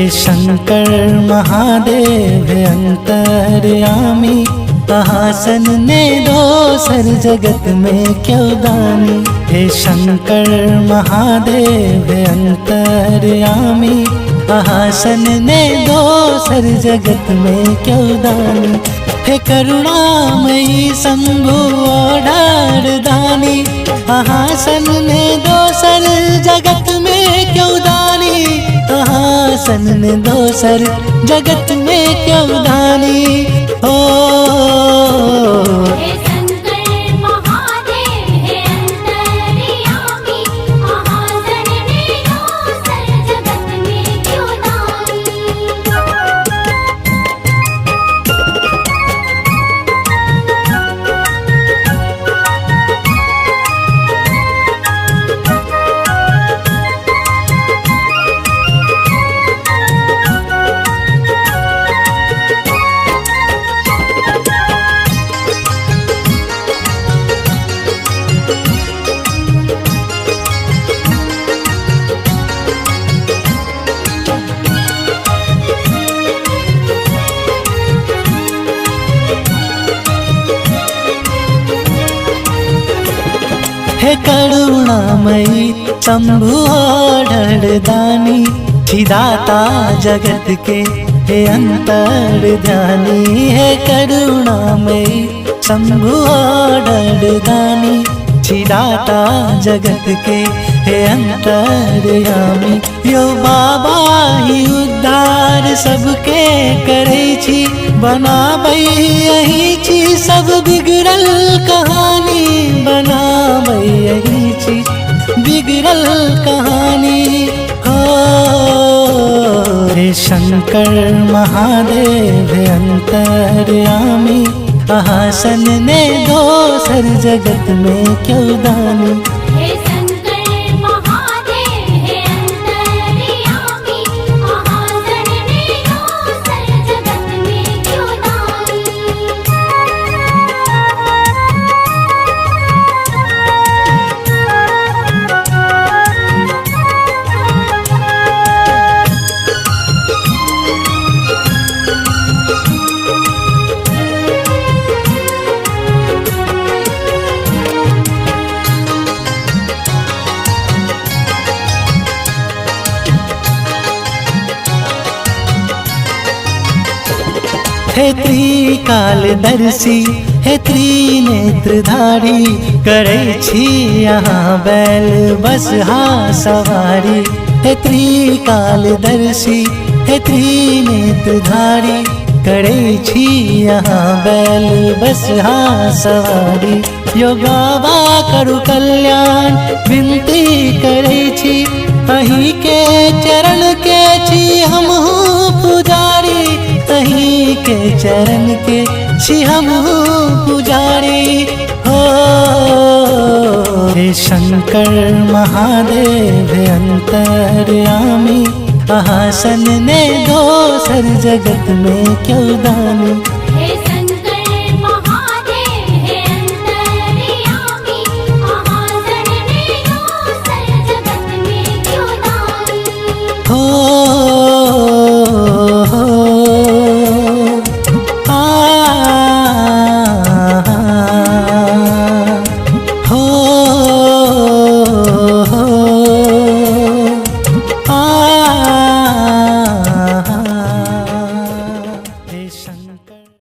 हे शंकर महादेव अंतर्यामी, आसन ने दोसर जगत में क्यों दानी। हे शंकर महादेव अंतर्यामी, आसन ने दोसर जगत में क्यों दानी। हे करुणामयी शंभु ओढ़ारदानी, आसन ने दोसर जगत में क्यों दानी। आसन ने दोसर जगत में क्यों दानी। ओ हे शंकर महादेव हे अंतर्यामी, आसन ने दोसर जगत में क्यों दानी। हे करुणामयी शंभु ओढ़ारदानी, छिदाता जगत के हे अंतर्ध्यानी। हे करुणामयी शंभु ओढ़ारदानी, छिदाता जगत के हे अंतर्यामी। यो बाबा ही उद्धार सबके करे छी, बनाबै यही छी सब बिगड़ल कहानी। बनाबै यही छी बिगड़ल कहानी। हो हे शंकर महादेव अंतर्यामी, आसन ने दोसर जगत में क्यों दानी। हे शंकर महादेव हे अंतर्यामी, आसन ने दोसर जगत में क्यों दानी। हे त्रिकालदर्शी हे त्रिनेत्रधारी, करै छी यहाँ बैल बसहा सवारी। हे त्रिकालदर्शी हे त्रिनेत्रधारी, करै छी यहाँ बैल बसहा सवारी। यो बाबा करु कल्याण विनती करै छी, अहीं के चरण के छी हमहु पुजारी। अहीं के चरण के छी हमहु पुजारी। हो हे शंकर महादेव अंतर्यामी, आसन ने दोसर जगत में क्यों दानी।